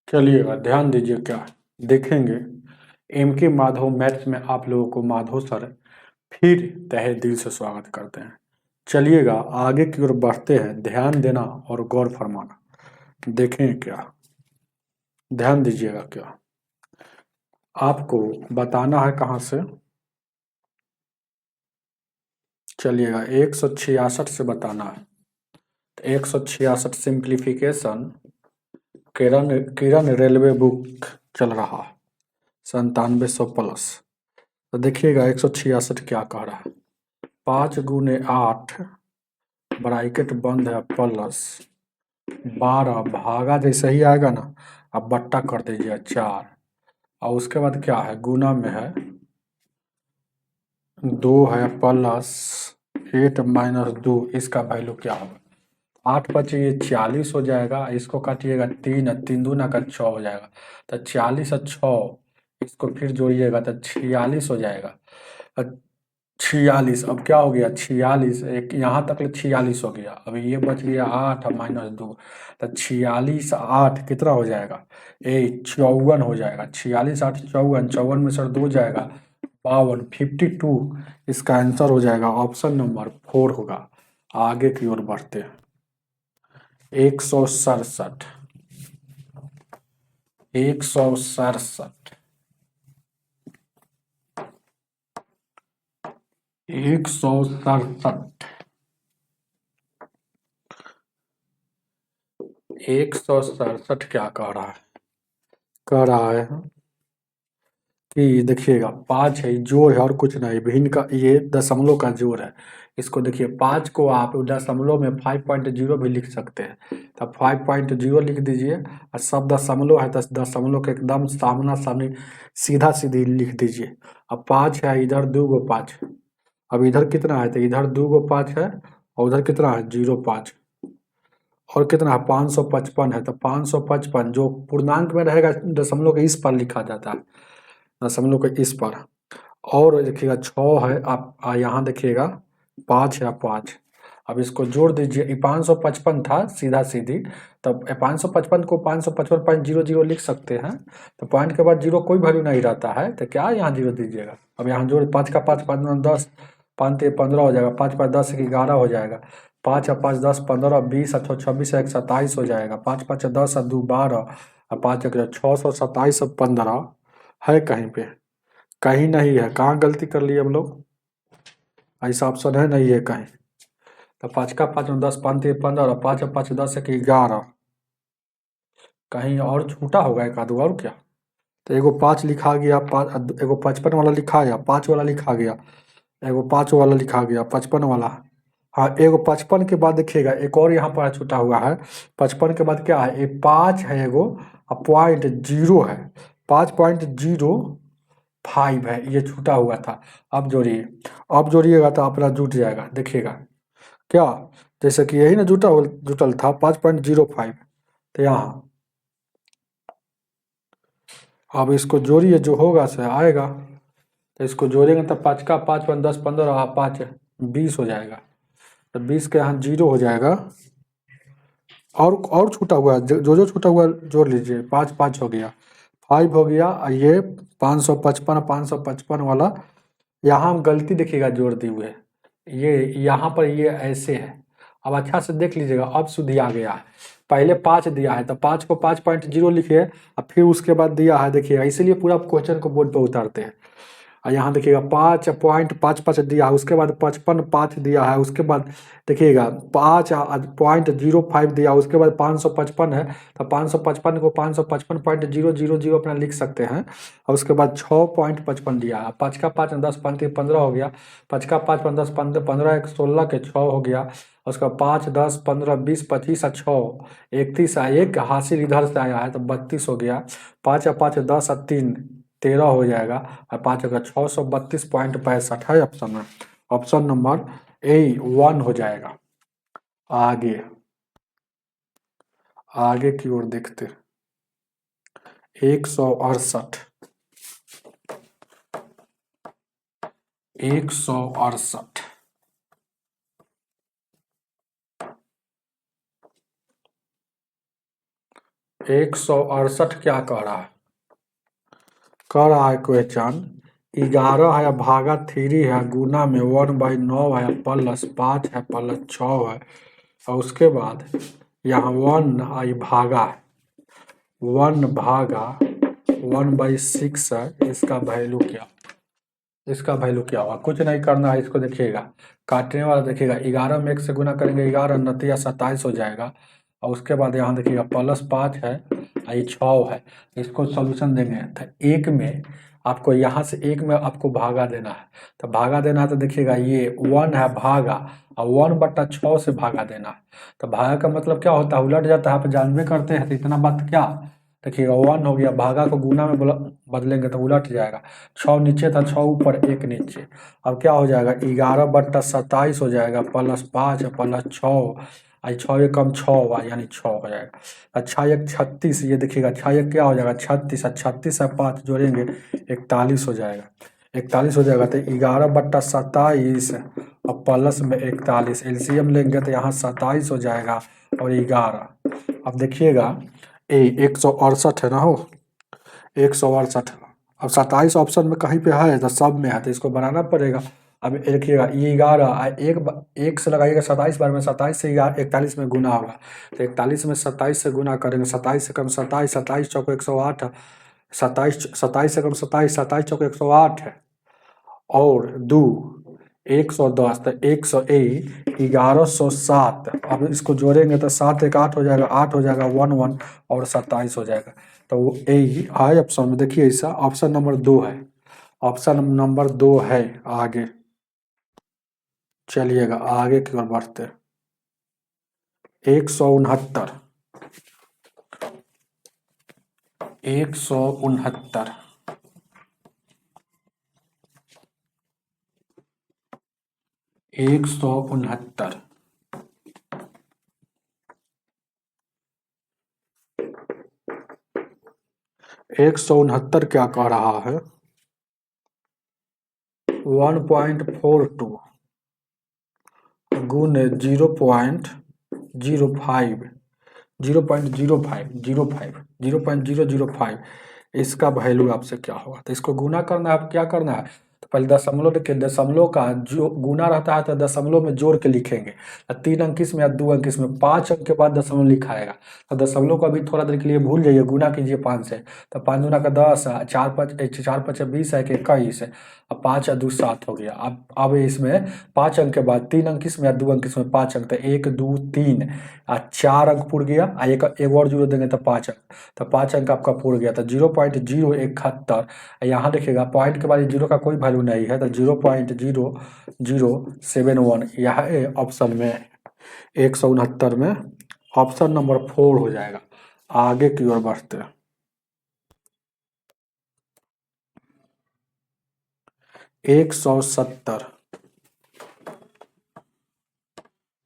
चलिएगा ध्यान दीजिए क्या देखेंगे। एम के माधव मैथ्स में आप लोगों को माधव सर फिर तहे दिल से स्वागत करते हैं। चलिएगा आगे की ओर बढ़ते हैं, ध्यान देना और गौर फरमाना। देखें क्या, ध्यान दीजिएगा क्या, आपको बताना है कहाँ से। चलिएगा 166 से बताना है। 166 simplification Kiran Kiran railway book चल रहा है 9700 प्लस। तो देखिएगा 166 क्या कह रहा है। 5 × 8 ब्रैकेट बंद है प्लस 12 भागा जैसे ही आएगा ना, अब बट्टा कर दीजिए 4 और उसके बाद क्या है, गुना में है 2 है प्लस 8 - 2, इसका वैल्यू क्या होगा। 8 बचे ये 40 हो जाएगा, इसको काटिएगा 3 3 दूना का 6 हो जाएगा। तो 40 और 6 इसको फिर जोड़िएगा तो 46 हो जाएगा। 46 अब क्या हो गया, 46 एक यहाँ तक 46 हो गया। अब ये बच गया 8 -2, तो 46 8 कितना हो जाएगा, 54 हो जाएगा। 46 8 54, 54 में सर 2 जाएगा 52, 52 इसका आंसर हो जाएगा। ऑप्शन नंबर 4 होगा। आगे की ओर बढ़ते हैं। 167 167 167 167 क्या कह रहा है, कह रहा है कि देखिएगा 5 है, जोड़ है और कुछ नहीं, भिन्न का ये दशमलव का जोड़ है। इसको देखिए 5 को आप दशमलव में 5.0 भी लिख सकते हैं। तब 5.0 लिख दीजिए और सब दशमलव है, दशमलव के एकदम सामना सामनी सीधा सीधी लिख दीजिए। अब 5 है, इधर 2 गो 5, अब इधर कितना है, तो इधर 2 गो 5 है और उधर कितना है 0 5, और कितना है 555 है। तो 555 जो पूर्णांक में रहेगा दशमलव के इस पर लिखा जाता है, दशमलव के इस पर। और देखिएगा 6 है, आप यहाँ देखिएगा 5 है 5, अब इसको जोड़ दीजिए। ये 555 था सीधा सीधी, तब 555 को 555.00 लिख सकते हैं। तो पॉइंट के बाद जीरो कोई वैल्यू नहीं रहता है, तो क्या यहाँ जीरो दीजिएगा। अब यहाँ जोड़ 5 का 5 5 9 10, 5 3 15 हो जाएगा, 5 5 10 11 हो जाएगा, 5 और 5 10 15 20 और 6 26 1 27 हो जाएगा, 5 5 10 और 2 12 और 5 627 और 15 है कहीं पे, कहीं नहीं है। कहाँ गलती कर लिए हम लोग, ऐसा ऑप्शन है नहीं है कहीं। तो 5 का 5 10 5 3 15 और 5 और 5 10 1 11, कहीं और छूटा होगा एक आध और क्या। तो एगो 5 लिखा गया, 5 एगो 55 वाला लिखा गया, 5 वाला लिखा गया, एगो 5 वाला लिखा गया 55 वाला। हाँ एगो 55 के बाद देखिएगा एक और यहाँ पर छूटा हुआ है। 55 के बाद क्या है, एक 5 है एगो और .0 है, 5.05 है, ये छूटा हुआ था। अब जोड़िए, अब जोड़िएगा तो अपना जुट जाएगा। देखिएगा क्या, जैसे कि यही ना जुटल था 5.05, तो यहाँ अब इसको जोड़िए जो होगा से आएगा। तो इसको जोड़ेंगे तो 5 का 5 5 10 15 और 5 20 हो जाएगा। तो 20 के यहाँ 0 हो जाएगा। और छूटा हुआ है, जो छूटा हुआ जोड़ लीजिए। 5 5 हो गया, 5 हो गया, और ये 555 वाला यहाँ हम गलती देखिएगा जोड़ दी हुए, ये यहाँ पर ये ऐसे है। अब अच्छा से देख लीजिएगा, अब शुद्ध आ गया है। पहले 5 दिया है तो 5 को 5.0 लिखिए और फिर उसके बाद दिया है, देखिएगा इसीलिए पूरा क्वेश्चन को बोर्ड पर उतारते हैं। और यहाँ देखिएगा 5.55 दिया है, उसके बाद 55 दिया है, उसके बाद देखिएगा 5.05 दिया, उसके बाद 555 है। तो 555 को 555.000 अपना लिख सकते हैं। और उसके बाद 6.55 दिया है, 5 का 5 10 5 15 हो गया, 5 का 5 10 15 15 1 16 के 6 हो गया। उसका 5 10 15 20 25 और 6 31 एक हासिल इधर से आया है तो 32 हो गया। 5 और 5 10 और 3 13 हो जाएगा, और 5 का 632.65 है ऑप्शन में। ऑप्शन नंबर A1 हो जाएगा। आगे आगे की ओर देखते, 168 168 168 क्या कह रहा है? कह रहा है क्वेश्चन 11 है भागा 3 है गुना में 1/9 है प्लस 5 है प्लस 6 है और उसके बाद यहाँ 1 आई भागा है 1 भागा 1/6 है। इसका वैल्यू क्या होगा? कुछ नहीं करना है, इसको देखिएगा काटने वाला देखिएगा 11 में 1 से गुना करेंगे 11 नतिया 27 हो जाएगा और उसके बाद यहाँ देखिएगा प्लस 5 है ये 6 है। इसको सॉल्यूशन देंगे तो एक में आपको यहाँ से एक में आपको भागा देना है, तो भागा देना है तो देखिएगा ये 1 है भागा और 1/6 से भागा देना है। तो भागा का मतलब क्या होता है? उलट जाता है, आप जानबे करते हैं। तो इतना बात क्या देखिएगा 1 हो गया, भागा को गुना में बदलेंगे तो उलट जाएगा। 6 नीचे था, 6 ऊपर 1 नीचे। अब क्या हो जाएगा 11/27 हो जाएगा प्लस 5 प्लस 6 आई 6 एकम 6 यानी 6 हो जाएगा। अच्छा 1 36, ये देखिएगा 6 1 क्या हो जाएगा 36 और 36 से 5 जोड़ेंगे 41 हो जाएगा। 41 हो जाएगा तो 11/27 और प्लस में 41 एलसीएम लेंगे तो यहाँ 27 हो जाएगा और 11। अब देखिएगा 168 है ना हो 168। अब 27 ऑप्शन में कहीं पे है तो सब में है, तो इसको बनाना पड़ेगा। अब देखिएगा ये 11 एक से लगाइएगा 27 बार में 27 से 41 में गुना होगा तो 41 में 27 से गुना करेंगे 27 से कम 27 27 चौको 108 27 से कम 27 27 चौको 108 है और 2 110 तो 1107। अब इसको जोड़ेंगे तो 7 1 8 हो जाएगा 8 हो जाएगा 1 1 और 27 हो जाएगा। तो वो यही है ऑप्शन में। देखिए ऐसा ऑप्शन नंबर 2 है, ऑप्शन नंबर 2 है। आगे चलिएगा आगे की ओर बढ़ते 169 169 169 169 क्या कह रहा है 1.42 गुने 0.05 0.005 इसका वैल्यू आपसे क्या होगा? तो इसको गुना करना है। आप क्या करना है तो पहले दशमलव लिखे, दशमलव का जो गुना रहता है तो दशमलव में जोड़ के लिखेंगे। 3 अंक इसमें या 2 अंक इसमें, 5 अंक के बाद दशमलव लिखा आएगा। तो दशमलव को अभी थोड़ा देर के लिए भूल जाइए, गुना कीजिए 5 से। तो 5 गुना का 10, 4 5 20 है कि 21 है। अब 5 और 2 7 हो गया। अब इसमें 5 अंक के बाद 3 अंक इसमें या 2 अंक इसमें, 5 अंक तो 1 2 3 और 4 अंक पुर गया। एक और जीरो देंगे तो 5 अंक, तो 5 अंक आपका पुर गया। तो 0.071। यहाँ देखिएगा पॉइंट के बाद जीरो का कोई वैल्यू नहीं है तो 0.0071 यह ऑप्शन में 169 में ऑप्शन नंबर 4 हो जाएगा। आगे की ओर बढ़ते हैं 170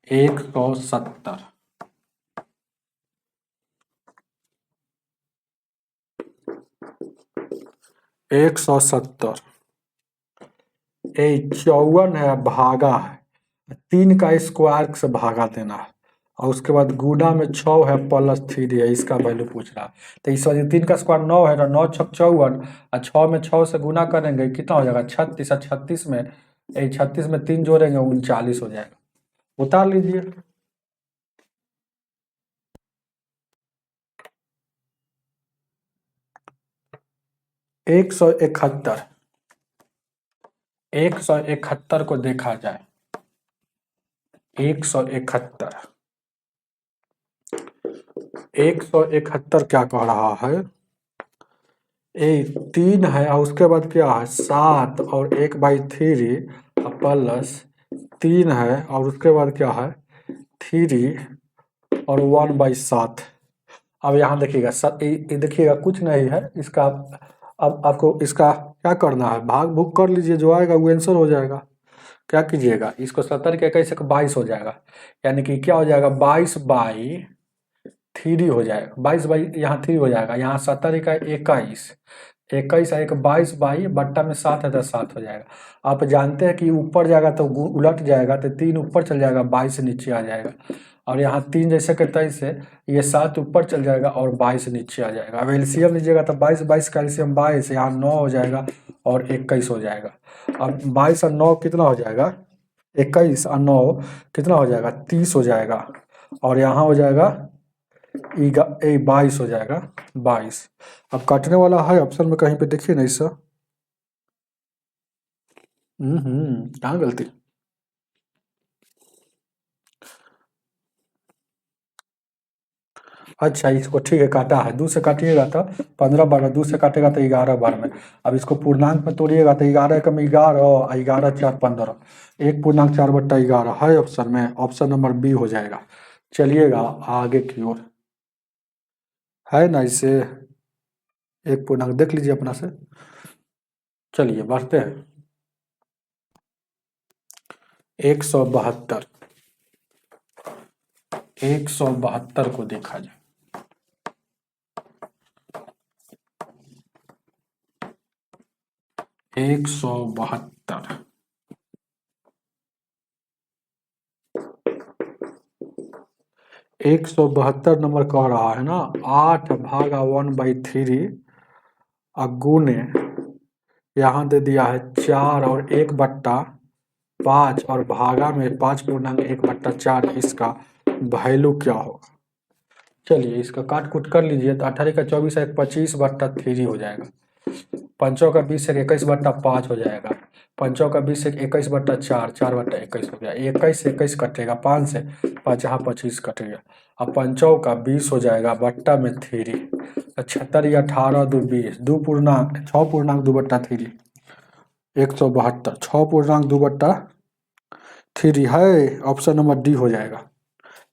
170 170 54 है भागा है 3 का स्क्वायर से भागा देना है और उसके बाद गुना में 6 है प्लस 3 है। इसका वैल्यू पूछ रहा है। तो इस वजह 3 का स्क्वायर 9 है तो 9 छक 54 और 6 में 6 से गुना करेंगे कितना हो जाएगा 36 और 36 में 36 में 3 जोड़ेंगे 39 हो जाएगा। उतार लीजिए। एक सौ इकहत्तर को देखा जाए 171 क्या कह रहा है 3 है और उसके बाद क्या है 7 और 1/3 प्लस 3 है और उसके बाद क्या है 3 और 1/7। अब यहाँ देखिएगा देखिएगा कुछ नहीं है इसका। अब आपको इसका क्या करना है भाग भूग कर लीजिए, जो आएगा वो आंसर हो जाएगा। क्या कीजिएगा इसको 70 के 21 से 22 हो जाएगा, यानी कि क्या हो जाएगा 22/3 हो जाएगा। 22 बाई यहाँ 3 हो जाएगा, यहाँ 70 का 21 21 एक 22 22 बट्टा में 7 है तो 7 हो जाएगा। आप जानते हैं कि ऊपर जाएगा तो उलट जाएगा, तो 3 ऊपर चल जाएगा, 22 नीचे आ जाएगा। और यहाँ 3 जैसे के 23 है, ये 7 ऊपर चल जाएगा और 22 नीचे आ जाएगा। अब एलसीएम लीजिएगा तो 22 22 का एलसीएम 22, यहाँ 9 हो जाएगा और 21 हो जाएगा। अब 22 और 9 कितना हो जाएगा, 21 और 9 कितना हो जाएगा, 30 हो जाएगा। और यहाँ हो जाएगा 22 हो जाएगा, 22। अब काटने वाला है ऑप्शन में कहीं पे देखिए नहीं सर। कहाँ गलती। अच्छा इसको ठीक है काटा है, 2 से काटिएगा तो 15 बार में, 2 से काटेगा तो 11 बार में। अब इसको पूर्णांक में तोड़िएगा तो 11 कम 11, 11 4 15, 1.4/11 है ऑप्शन में, ऑप्शन नंबर बी हो जाएगा। चलिएगा आगे की ओर, है ना इसे, एक पूर्णांक देख लीजिए अपना से। चलिए बढ़ते हैं। 172, 172 को देखा जाए। 172, 172 नंबर कह रहा है ना, 8/1/3 गुने, यहाँ दे दिया है 4 और 1/5 और भागा में 5.1/4, इसका वैल्यू क्या होगा। चलिए इसका काट कुट कर लीजिए तो 18 का 24 है 25/3 हो जाएगा। 5 का 20 है 21/5 हो जाएगा। 5 का 20 है 21/4, 4/21 हो गया। 21 से 21 कटेगा 5 से, 5 यहाँ 25 कट गया। अब 5 का 20 हो जाएगा बट्टा में 3, 76 या 18 2 20, 6.2/3, 172 6.2/3 है, ऑप्शन नंबर डी हो जाएगा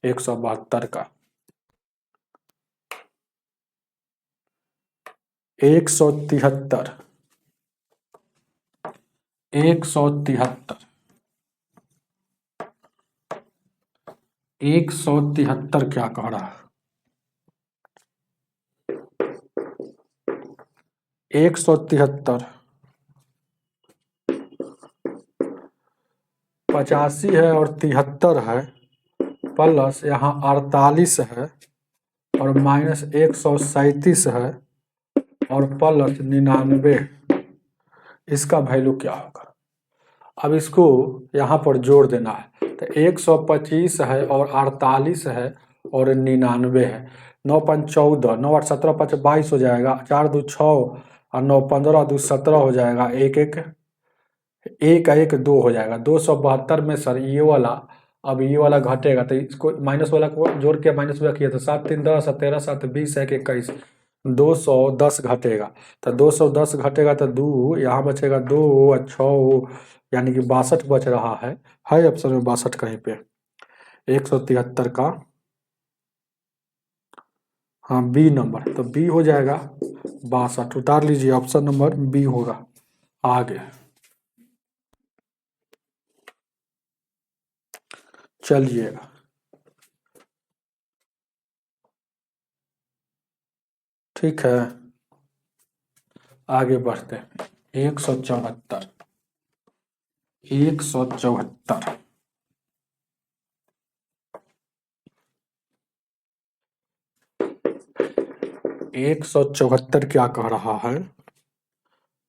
172 का। 173, 173, 173 क्या कह रहा है, 173 85 है और 73 है, प्लस यहाँ 48 है और माइनस 137 है और प्लस 99, इसका वैल्यू क्या होगा। अब इसको यहाँ पर जोड़ देना है तो 125 है और 48 है और 99 है। 9 5 14, 9 8 17 5 22 हो जाएगा, 4 2 6 और 9 15 2 17 हो जाएगा, 1 1 1 1 2 हो जाएगा। 272 में सर ये वाला, अब ये वाला घटेगा तो इसको माइनस वाला को जोड़ के माइनस वाला किया तो 7 3 10 13 7 20 1 21, 210 घटेगा। तो 210 घटेगा तो 2 यहाँ बचेगा, 2 और 6 यानी कि 62 बच रहा है ऑप्शन में 62 कहीं पे। 173 का हाँ बी नंबर, तो बी हो जाएगा 62, उतार लीजिए ऑप्शन नंबर बी होगा। आगे चलिएगा, ठीक है आगे बढ़ते हैं। 174, 174, 174 क्या कह रहा है,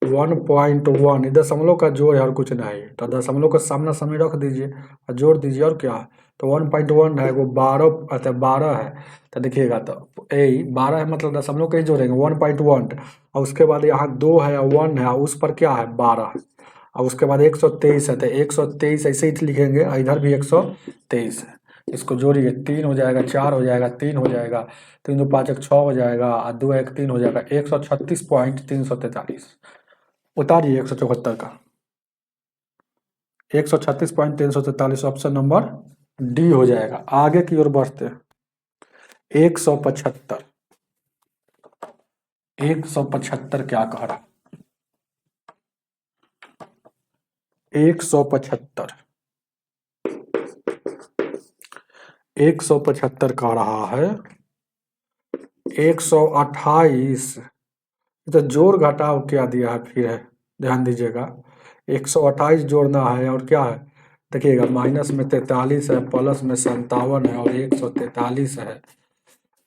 1.1, दशमलव का जोड़ है और कुछ नहीं, तो दशमलव का सामना सामने रख दीजिए और जोड़ दीजिए और क्या है। तो 1.1 है वो 12, अच्छा 12 है, तो देखिएगा तो 12 है मतलब दशमलव का ही जोड़ेंगे 1.1, और उसके बाद यहाँ 2 है और 1 है और उस पर क्या है 12 है, और उसके बाद 123 है तो 123 ऐसे ही लिखेंगे और इधर भी 123 है। इसको जोड़िए 3 हो जाएगा, 4 हो जाएगा, 3 हो जाएगा, 3 2 5 1 6 हो जाएगा और 2 1 3 हो जाएगा, 136.343। उतारिए 174 का, 136.343 ऑप्शन नंबर डी हो जाएगा। आगे की ओर बढ़ते हैं। 175, 175 क्या कह रहा, 175, 175 कह रहा है 128 तो जोड़ घटाव क्या दिया है फिर है, ध्यान दीजिएगा। 128 जोड़ना है और क्या है देखिएगा, माइनस में 43 है, प्लस में 57 है और 143 है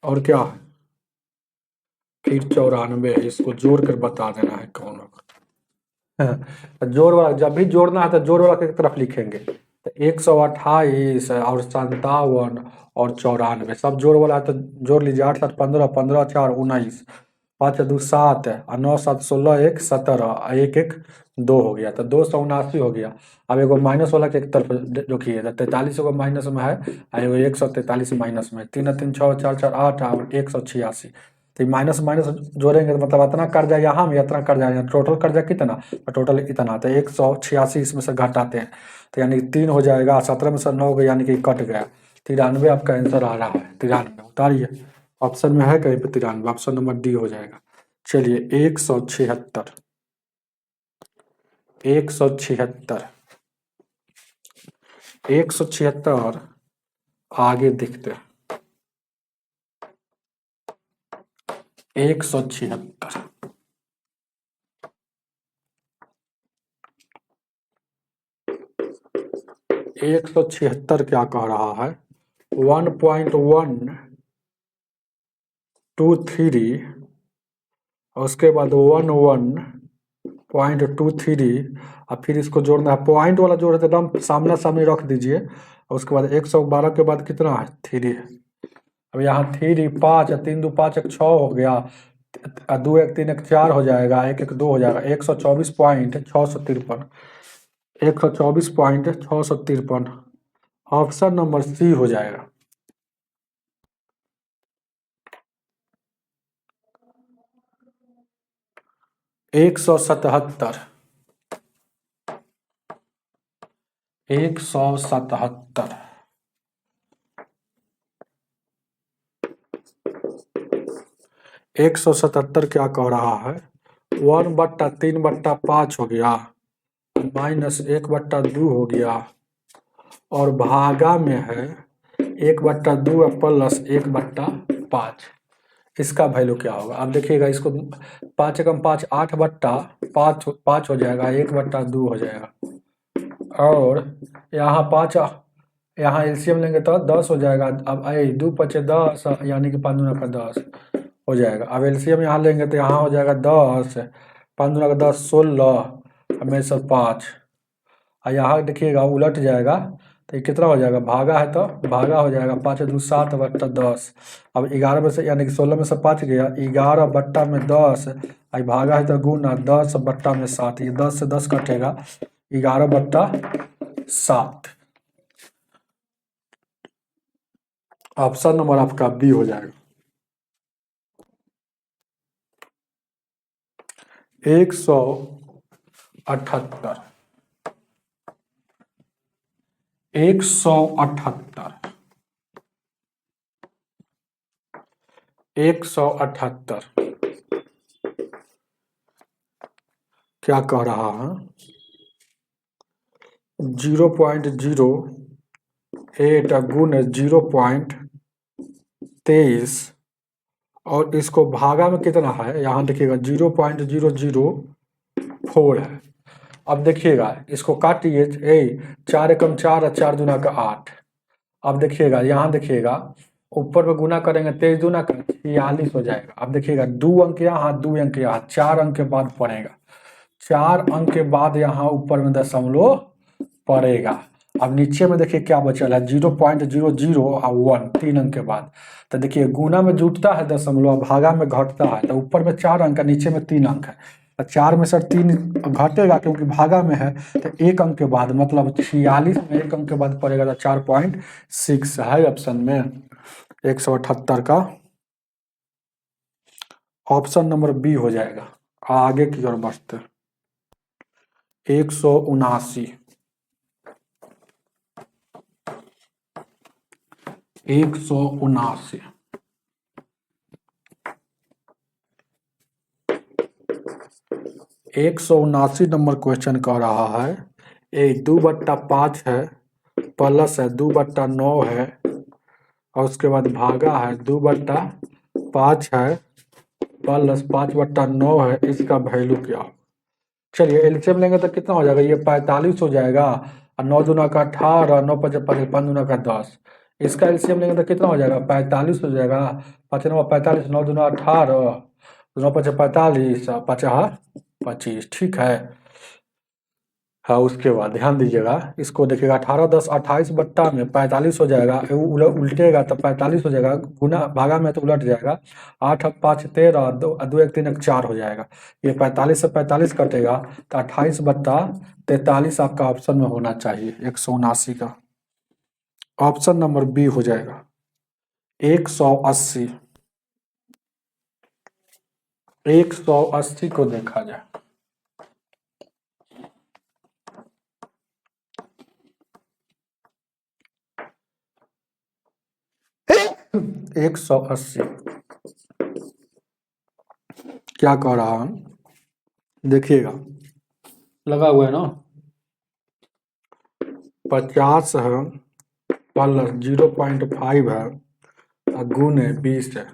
और क्या है फिर 94 है। इसको जोड़ कर बता देना है कौन होगा। जोड़ वाला जब भी जोड़ना है तो जोड़ वाला किस तरफ लिखेंगे, तो 128 और 57 और 94 सब जोड़ वाला है तो जोड़ लीजिए। 8 7 15, 15 4 19, 5 2 7 और 9 7 16 1 17, 1 1 2 हो गया, तो 279 हो गया। अब एगो माइनस वाला के एक तरफ देखिए, 43 एगो माइनस में है और एगो 143 माइनस में, 3 3 6 4 4 8 और 186। तो माइनस माइनस जोड़ेंगे तो मतलब इतना कर्जा यहाँ में, इतना कर्जा यहाँ, टोटल कर्जा कितना, टोटल इतना, तो 186 इसमें से घटाते हैं तो यानी 3 हो जाएगा, 17 में से 9 गया यानी कि कट गया। 93 आपका आंसर आ रहा है, 93 उतारिए। ऑप्शन में है कहीं पे 93, ऑप्शन नंबर डी हो जाएगा। चलिए 176, 176, 176 आगे देखते हैं। 176 176 क्या कह रहा है, 1.123 और उसके बाद 11.23 और फिर इसको जोड़ना है। पॉइंट वाला जोड़ है तो एकदम सामना सामने रख दीजिए और उसके बाद 112 के बाद कितना है 3 है। अब यहाँ 3 5 3 2 5 1 6 हो गया, 2 1 3 1 4 हो जाएगा, 1 1 2 हो जाएगा, 124.653, 124.653 ऑप्शन नंबर सी हो जाएगा। 177, 177, 177 क्या कह रहा है, 1/3/5 हो गया, -1/2 हो गया और भागा में है 1/2 प्लस 1/5। इसका वैल्यू क्या होगा, अब देखिएगा इसको 5 एकम 5 8/5 हो जाएगा, 1/2 हो जाएगा और यहाँ 5 यहाँ एलसीएम लेंगे तो 10 हो जाएगा। अब 2 पचे 10 यानी कि 5 दूना का 10 हो जाएगा। अब एलसीएम यहाँ लेंगे तो यहाँ हो जाएगा 10, 5 दूना का 10 16 में से 5 और यहाँ देखिएगा उलट जाएगा तो ये कितना हो जाएगा, भागा है तो भागा हो जाएगा, 5 2 7/10। अब 11 में से यानी कि 16 में से 5 गया, 11/10 और भागा है तो गुना 10/7, ये 10 से 10 कटेगा, 11/7। ऑप्शन नंबर आपका बी हो जाएगा। 178, 178, 178 क्या कह रहा है, 0.08 गुण 0.23 और इसको भागा में कितना है, यहाँ देखिएगा 0.004 है। अब देखिएगा इसको काटिए, 4 एकम 4 और 4 दूना का 8। अब देखिएगा यहाँ देखिएगा ऊपर में गुना करेंगे 23 दूना का 46 हो जाएगा। अब देखिएगा 2 अंक यहाँ 2 अंक यहाँ, 4 अंक के बाद पड़ेगा, 4 अंक के बाद यहाँ ऊपर में दशमलव पड़ेगा। अब नीचे में देखिए क्या बचल है, 0.00 और 1 3 अंक के बाद। तो देखिए गुना में जुटता है दशमलव, भागा में घटता है, तो ऊपर में 4 अंक है नीचे में 3 अंक है, तो 4 में से 3 घटेगा क्योंकि भागा में है, तो 1 अंक के बाद मतलब 46 में 1 अंक के बाद पड़ेगा तो 4.6 है ऑप्शन में 178 का ऑप्शन नंबर बी हो जाएगा। आगे की ओर बढ़ते 179, 179, 179 नंबर क्वेश्चन कह रहा है, 2/5 है, प्लस है 2/9 है और उसके बाद भागा है 2/5 है प्लस 5/9 है, इसका वैल्यू क्या हो। चलिए एलसीएम लेंगे तो कितना हो जाएगा, ये 45 हो जाएगा, और 9 दूना का 18, 9 पचे 5 दूना का 10। इसका एलसीएम लेंगे तो कितना हो जाएगा, 45 हो जाएगा, 5×9 = 45, 9 दूना 18, 9 पचे 45, 5×25, ठीक है। हाँ, उसके बाद ध्यान दीजिएगा, इसको देखिएगा 18×10 = 28 में 45 हो जाएगा, उल्टेगा तो 45 हो जाएगा, गुना भागा में तो उलट जाएगा। 8×5 = 13, 2×1 = 4 हो जाएगा। ये 45 से 45 कटेगा तो 28/43 आपका ऑप्शन में होना चाहिए, 179 का। ऑप्शन नंबर बी हो जाएगा 180। 180 को देखा जाए, 180 क्या कह रहा है, देखिएगा लगा हुआ है ना, 50 है प्लस 0.5 है और गुने 20 है,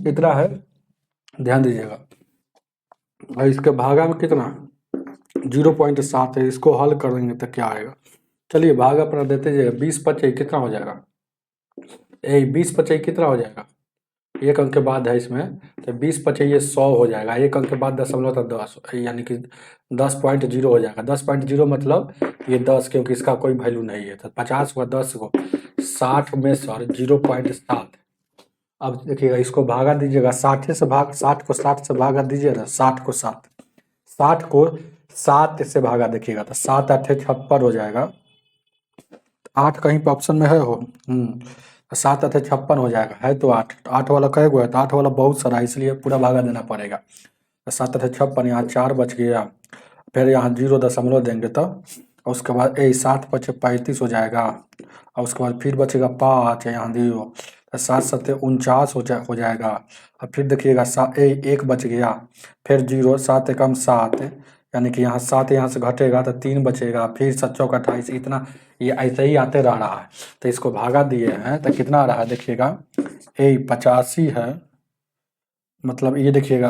इतना है। ध्यान दीजिएगा, और इसके भागा में कितना 0.7 है, इसको हल करेंगे तो क्या आएगा। चलिए भागा पर देते जाइए, 20×5 कितना हो जाएगा, 20×5 कितना हो जाएगा, एक अंक के बाद है इसमें, तो 20×5 100 हो जाएगा, एक अंक के बाद दशमलव तो 10, यानी कि 10.0 हो जाएगा। 10.0 मतलब ये 10, क्योंकि इसका कोई वैल्यू नहीं है, तो 50 को 10 को 60 में सर 0.7। अब देखिएगा इसको भागा दीजिएगा, 60 से भाग, 60 को 60 से भागा दीजिए ना, 60 को 7, 60 को 7 से भागा देखिएगा तो 7×8 = 56 हो जाएगा। 8 कहीं पर ऑप्शन में है हो, 7×8 = 56 हो जाएगा, है तो 8, 8 वाला कई गो है, तो 8 वाला बहुत सारा है, इसलिए पूरा भागा देना पड़ेगा। तो 7×8 = 56, यहाँ 4 बच गया, फिर यहाँ 0 दशमलव देंगे तो, और उसके बाद 7×5 = 35 हो जाएगा, और उसके बाद फिर बचेगा 5, यहाँ 0, तो 7×7 = 49 हो जाएगा। और फिर देखिएगा 1 बच गया, फिर 0, 7 × 7, यानी कि यहाँ 7 यहाँ से घटेगा तो 3 बचेगा, फिर 7×4 = 28, इतना ये ऐसे ही आते रह रहा है। तो इसको भागा दिए हैं तो कितना आ रहा है देखिएगा, 85 है, मतलब ये देखिएगा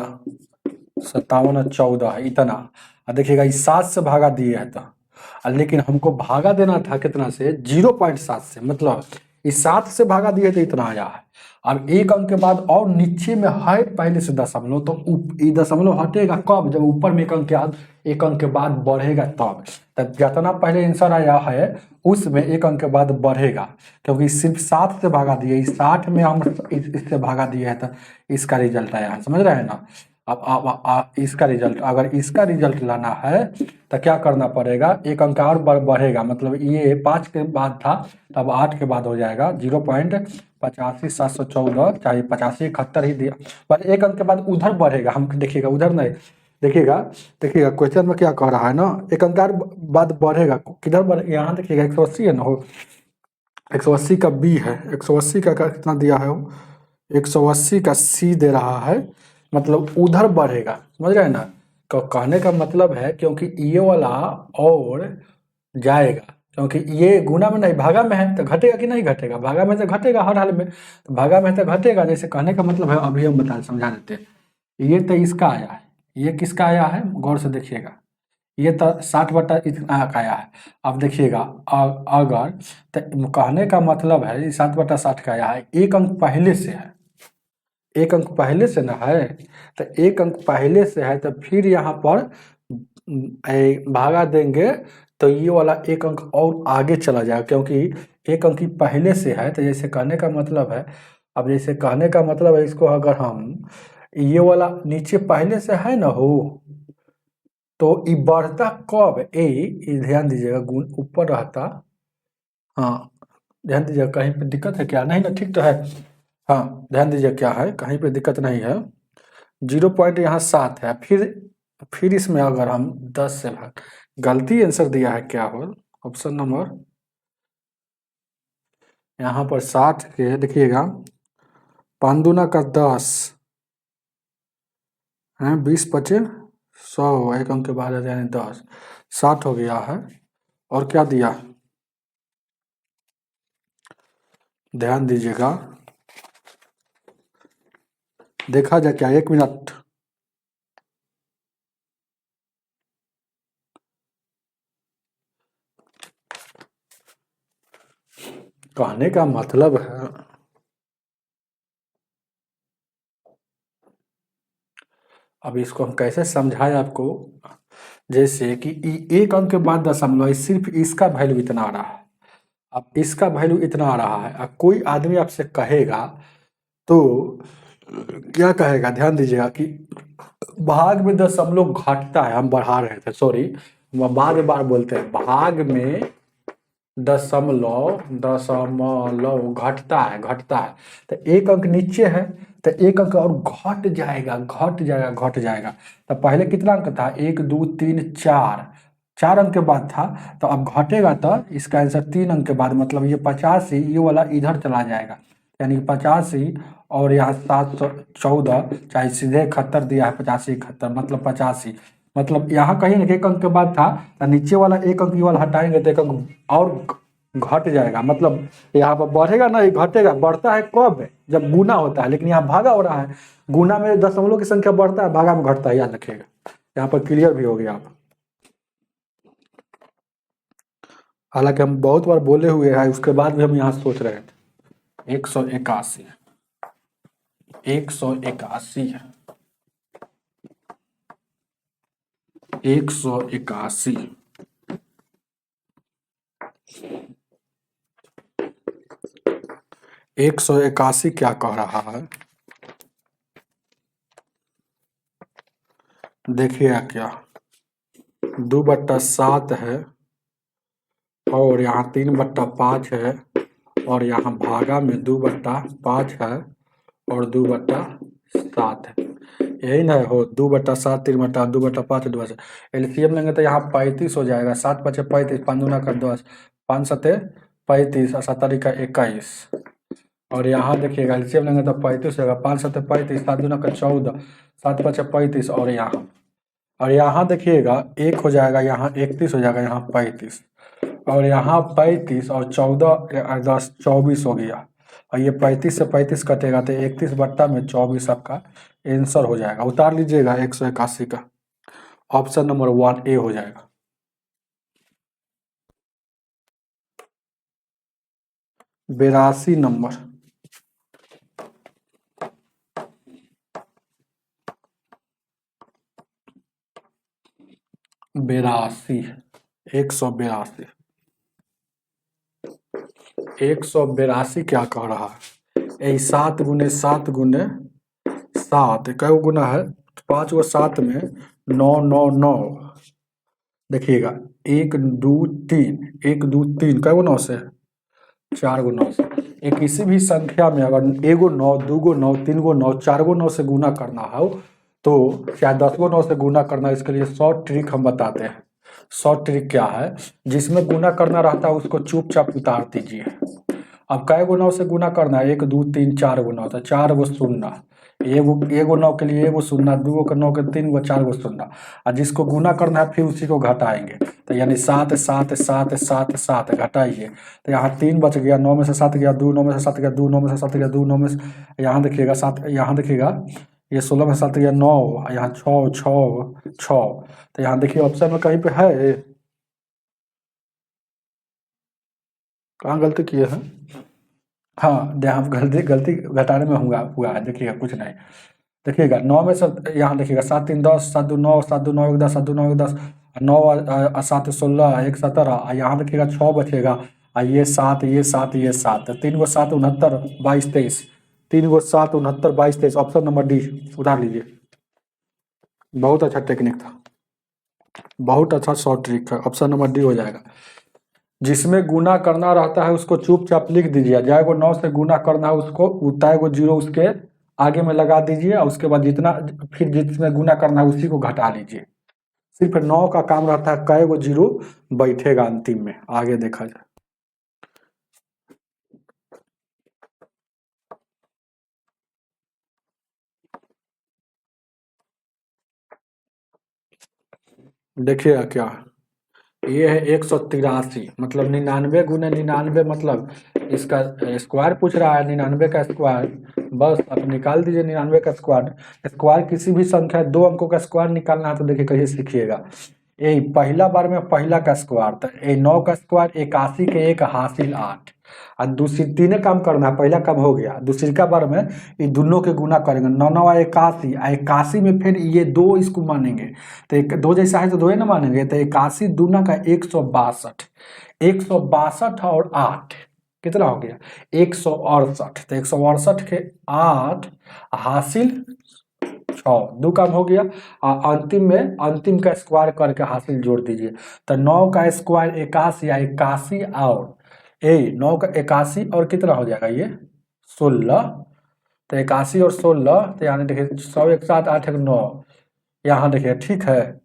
57×14 है, इतना। और देखिएगा इस 7 से भागा दिए है तो, लेकिन हमको भागा देना था कितना से, 0.7 से, मतलब इस 7 से भागा दिए तो इतना आया है। अब एक अंक के बाद और नीचे में है पहले से दशमलव, तो ये दशमलव हटेगा कब, जब ऊपर में एक अंक के बाद बढ़ेगा तब जितना पहले आंसर आया है उसमें एक अंक के बाद बढ़ेगा, क्योंकि सिर्फ 7 से भागा दिए, इस 60 में हम इससे भागा दिए है तो इसका रिजल्ट आया है, समझ रहे हैं ना। अब इसका रिजल्ट, अगर इसका रिजल्ट लाना है तो क्या करना पड़ेगा, एक अंक और बढ़ेगा, मतलब ये 5 के बाद था, तब 8 के बाद हो जाएगा 0.85, 714, चाहे 85 71 ही दिया, पर एक अंक के बाद उधर बढ़ेगा, हम देखिएगा उधर नहीं, देखिएगा देखिएगा क्वेश्चन में क्या कह रहा है ना, एक अंक और बाद बढ़ेगा, किधर बढ़ेगा, यहाँ देखिएगा 180 है ना, 180 का बी है, 180 का कितना दिया है वो, 180 का सी दे रहा है, मतलब उधर बढ़ेगा, समझ रहे हैं ना। कहने का मतलब है, क्योंकि ये वाला और जाएगा, क्योंकि ये गुना में नहीं भागा में है, तो घटेगा कि नहीं घटेगा, भागा में तो घटेगा हर हाल में, तो भागा में तो घटेगा, जैसे कहने का मतलब है, अभी हम समझा देते हैं। ये तो इसका आया है, ये किसका आया है, गौर से देखिएगा, ये तो 60 इतना का आया है। अब देखिएगा अगर, तो कहने का मतलब है ये 7/60 का आया है, एक अंक पहले से है, एक अंक पहले से ना है, तो एक अंक पहले से है, तो फिर यहाँ पर भागा देंगे तो ये वाला एक अंक और आगे चला जाएगा, क्योंकि एक अंक ही पहले से है, तो जैसे कहने का मतलब है, अब जैसे कहने का मतलब है, इसको अगर हम ये वाला नीचे पहले से है ना हो, तो ये बढ़ता कब, ये ध्यान दीजिएगा, गुण ऊपर रहता, हाँ ध्यान दीजिएगा, कहीं पे दिक्कत है क्या, नहीं ना, ठीक तो है। हाँ ध्यान दीजिए क्या है, कहीं पे दिक्कत नहीं है, 0 यहाँ 7 है, फिर इसमें अगर हम 10 से भाग, गलती आंसर दिया है क्या हो, ऑप्शन नंबर, यहाँ पर 60 के देखिएगा, 5 दूना का 10 है, 20×5 = 100, एक अंक के बाद आ जाए 10, 60 हो गया है, और क्या दिया, ध्यान दीजिएगा देखा जाए क्या, 1 मिनट। कहने का मतलब है, अब इसको हम कैसे समझाएं आपको। जैसे कि एक अंक के बाद दशमलव, सिर्फ इसका वैल्यू इतना आ रहा है। अब इसका वैल्यू इतना आ रहा है, अब कोई आदमी आपसे कहेगा तो क्या कहेगा, ध्यान दीजिएगा कि भाग में दशमलव घटता है, हम बढ़ा रहे थे, सॉरी, बार बार बोलते हैं, भाग में दशमलव दशमलव घटता है तो एक अंक नीचे है, तो एक अंक और घट जाएगा। तो पहले कितना अंक था, 1 2 3 4, 4 अंक के बाद था, तो अब घटेगा तो इसका आंसर 3 अंक के बाद, मतलब ये 85, ये वाला इधर चला जाएगा, यानी कि 85 और यहाँ 714, चाहे सीधे 71 दिया है, 85 71 मतलब 85, मतलब यहाँ कहीं ना एक अंक के बाद था, तो नीचे वाला एक अंक ये वाला हटाएंगे तो एक अंक और घट जाएगा, मतलब यहाँ पर बढ़ेगा ना, ये घटेगा। बढ़ता है कब, जब गुना होता है, लेकिन यहाँ भागा हो रहा है। गुना में दशमलव की संख्या बढ़ता है, भागा में घटता है, याद रखिएगा। यहाँ पर क्लियर भी हो गया आप। हालांकि हम बहुत बार बोले हुए हैं, उसके बाद भी हम यहाँ सोच रहे थे। 181, 181, 181, 181 क्या कह रहा है, देखिए क्या, 2/7 है और यहाँ 3/5 है, और यहाँ भागा में 2/5 है और 2/7 है, यही ना हो, 2/7 3/2 2/5 2, एलसीएम लेंगे तो यहाँ 35 हो जाएगा, 7 × 5 = 35, 5 दूना का 10, 5 × 7 = 35 और 7 × 21, और यहाँ देखिएगा एलसीएम लेंगे तो 35 होगा, 5 × 7 = 35, 7 दूना का 14, 7 × 5 = 35, और यहाँ देखिएगा 1 हो जाएगा, यहाँ 31 हो जाएगा, यहाँ 35, और यहाँ 35 और 14 10 24 हो गया, और ये 35 से 35 कटेगा तो 31/24 आपका आंसर हो जाएगा। उतार लीजिएगा 181 का, ऑप्शन नंबर 1 ए हो जाएगा। 82 नंबर, 82, 182, 182 क्या कह रहा है, यही 7 × 7 × 7, कै गुना है, 5 व 7 में 9 9 9, देखिएगा 1 2 3, 1 2 3 कै गो 9 से, 4 गो 9 से। एक किसी भी संख्या में अगर 1 गो 9 2 गो 9 3 गो 9 4 गो 9 से गुना करना हो, तो चाहे 10 गो 9 से गुना करना, इसके लिए शॉर्ट ट्रिक हम बताते हैं। शॉर्ट ट्रिक क्या है, जिसमें गुना करना रहता है उसको चुपचाप उतार दीजिए। अब कै गो 9 से गुना करना है, 1 2 3 4 गो 9, तो 4 गो शून्य, एगो 9 के लिए 1 गो शून्य, 2 गो 9 के 3 गो, 4 गो शून्य, और जिसको गुना करना है फिर उसी को घटाएंगे, तो यानी 7 7 7 7 7 घटाइए, तो यहाँ 3 बच गया, 9 में से 7 गया, 2 9 में से 7 गया, 2 9 में से 7 गया, 2 9 में से, यहाँ देखिएगा 7, यहाँ देखिएगा ये 16 में से 7 गया 9, यहाँ 6 6 6, तो यहाँ देखिए ऑप्शन में कहीं पे है, कहाँ गलती किए हैं, हाँ यहाँ गलती गलती घटाने में हुआ है, देखिएगा कुछ नहीं, देखिएगा 9 में से, यहाँ देखिएगा 7 3 10, 7 2 9, 7 2 9 1 10, 7 2 9 1 10, 9 7 16, 1 17, यहाँ देखिएगा 6 बचेगा, ये 7 ये 7 ये 7, 3 गो 7 69 22 23, 3 गो 7 69 22 23, ऑप्शन नंबर डी उतार लीजिए। बहुत अच्छा टेक्निक था, बहुत अच्छा शॉर्ट ट्रिक था, ऑप्शन नंबर डी हो जाएगा। जिसमें गुना करना रहता है उसको चुपचाप लिख दीजिए, जाए को 9 से गुना करना है उसको उताए को 0 उसके आगे में लगा दीजिए, और उसके बाद जितना फिर जिसमें गुना करना है उसी को घटा लीजिए। सिर्फ 9 का काम रहता है, कै गो 0 बैठेगा अंतिम में, आगे देखा जाए। देखिएगा क्या, ये है 183, मतलब 99 × 99, मतलब इसका स्क्वायर पूछ रहा है, 99 का स्क्वायर बस आप निकाल दीजिए 99 का स्क्वायर। स्क्वायर किसी भी संख्या 2 अंकों का स्क्वायर निकालना है तो देखिए कैसे सीखिएगा। ए पहला बार में पहला का स्क्वायर तो 9 का स्क्वायर 81 के 1 हासिल 8। और दूसरी तीने काम करना है, पहला काम हो गया। दूसरी का बार में ये दोनों के गुना करेंगे, 9 9 81, 81 में फिर ये 2 इसको मानेंगे तो एक 2 जैसा है तो 2 ही ना मानेंगे, तो 81 दूना का 162, 162 और 8 कितना हो गया 168, तो 168 के 8 हासिल 6, 2 काम हो गया। अंतिम में अंतिम का स्क्वायर करके हासिल जोड़ दीजिए, तो 9 का स्क्वायर 81 या 81 और 9 का 81 और कितना हो जाएगा ये 16, तो 81 और 16, तो यहाँ देखिए 100 एक 7 8 एक 9, यहाँ देखिए ठीक है,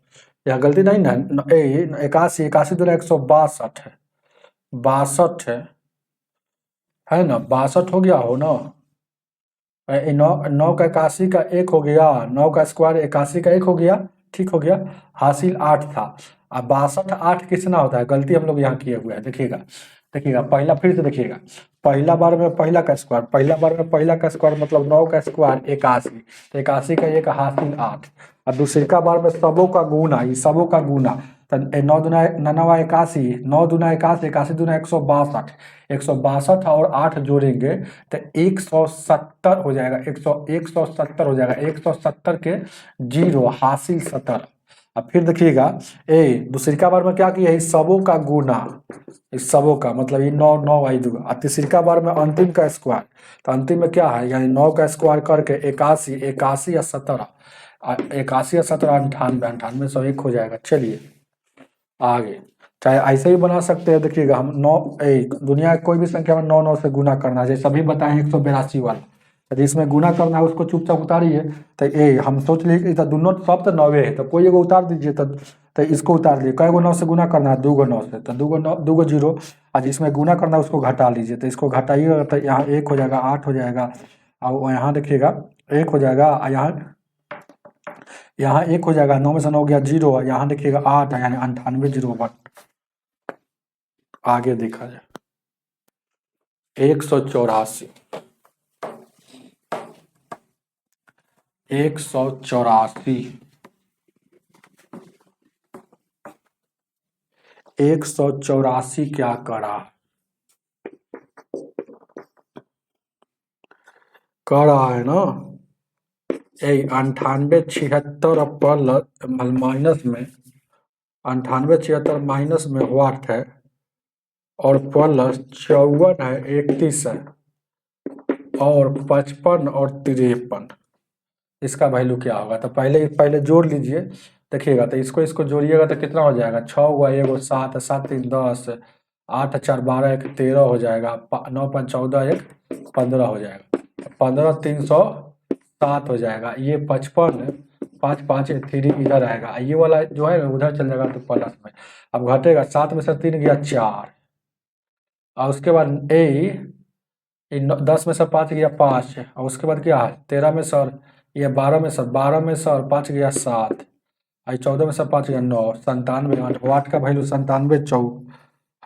यहाँ गलती नहीं ना, 81 81 दूना 162 है, 62 है ना, 62 हो गया हो ना। 9 का 81 का 1 हो गया, 9 का स्क्वायर 81 का 1 हो गया, ठीक हो गया। हासिल 8 था, अब 62 8 कितना होता है, गलती हम लोग यहाँ किए हुए हैं। देखिएगा देखिएगा पहला फिर से देखिएगा, पहला बार में पहला का स्क्वायर, पहला बार में पहला का स्क्वायर मतलब 9 का स्क्वायर 81, तो 81 का 1 हासिल 8, और दूसरी का बार में सबों का गुना, ये सबों का गुना, तो 9 दूना 9 81, 9 दूना 81, 81 दूना 162, 162 और 8 जोड़ेंगे तो 170 हो जाएगा, 170 हो जाएगा, 170 के 0 हासिल 17। अब फिर देखिएगा दूसरी का बार में क्या किया है, इस सबों का गुना, इस सबों का मतलब ये 9 9 आई 2, और तीसरी का बार में अंतिम का स्क्वायर, तो अंतिम में क्या है यानी 9 का स्क्वायर करके 81 81 या 17, 81 या 17 98, 98 100 1 हो जाएगा। चलिए आगे, चाहे ऐसे ही बना सकते हैं। देखिएगा हम 9 दुनिया की कोई भी संख्या में 9 9 से गुना करना है, जैसे अभी बताएं 182 वाला, तो जिसमें गुना करना है उसको चुपचाप उतारिए। तो हम सोच लीजिए तो दोनों सब तो 9 है, तो कोई एगो उतार दीजिए, तो इसको उतार लीजिए। कै गो 9 से गुना करना है, 2 गो 9 से, तो 2 गो 9 2 गो 0, और जिसमें गुना करना है उसको घटा लीजिए, तो इसको घटाइएगा तो यहाँ 1 हो जाएगा, 8 हो जाएगा, और यहाँ देखिएगा 1 हो जाएगा, यहाँ 1 हो जाएगा, 9 में से 9 गया 0, यहाँ देखिएगा 8 यानी 98 0 1। आगे देखा जाए 184, 184, 184 क्या करा है ना, 98 76 प्लस माइनस में, 98 76 माइनस में व्हाट है, और प्लस 54 है, 31 है, और 55 और 53, इसका वैल्यू क्या होगा, तो पहले जोड़ लीजिए। देखिएगा तो इसको जोड़िएगा तो कितना हो जाएगा, 6 हुआ, 1 7, 7 3 10, 8 4 12, 1 13 हो जाएगा, 9 5 14, 1 15 हो जाएगा, 15 307 हो जाएगा। ये 55 5 5 3 इधर आएगा, ये वाला जो है उधर चल जाएगा तो प्लस में। अब घटेगा, 7 में से 3 गया 4, और उसके बाद 10 में से 5 गया 5, और उसके बाद क्या है 13 में से, और ये 12 में से, 12 में से और 5 गया 7, और 14 में से 5 गया 9, 97 वाट का वैल्यू 97 चौ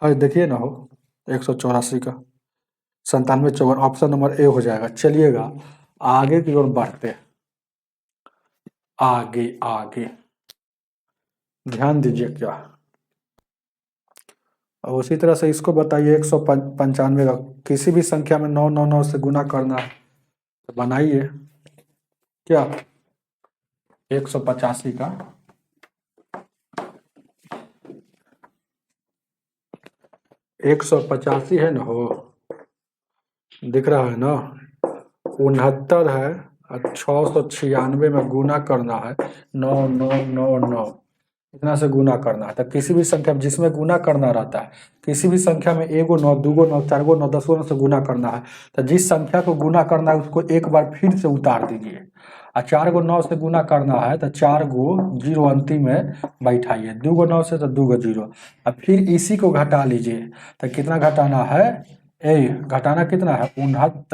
है, देखिए ना हो 184 का 97 54, ऑप्शन नंबर ए हो जाएगा। चलिएगा आगे की ओर बढ़ते हैं, आगे आगे ध्यान दीजिए क्या, और उसी तरह से इसको बताइए 195 का किसी भी संख्या में 9 9 9 से गुना करना है, तो बनाइए क्या 185 का 185 है ना हो, दिख रहा है ना, 69 है और 696 में गुना करना है, 9 9 9 9 इतना से गुना करना है। तो किसी भी संख्या में जिसमें गुना करना रहता है, किसी भी संख्या में 1 गो 9 2 गो 9 4 गो 9 10 गो 9 से गुना करना है, तो जिस संख्या को गुना करना है उसको एक बार फिर से उतार दीजिए, और 4 गो 9 से गुना करना है तो 4 गो 0 अंतिम में बैठाइए, 2 गो 9 से तो 2 गो 0, और फिर इसी को घटा लीजिए। तो कितना घटाना है, घटाना कितना है 69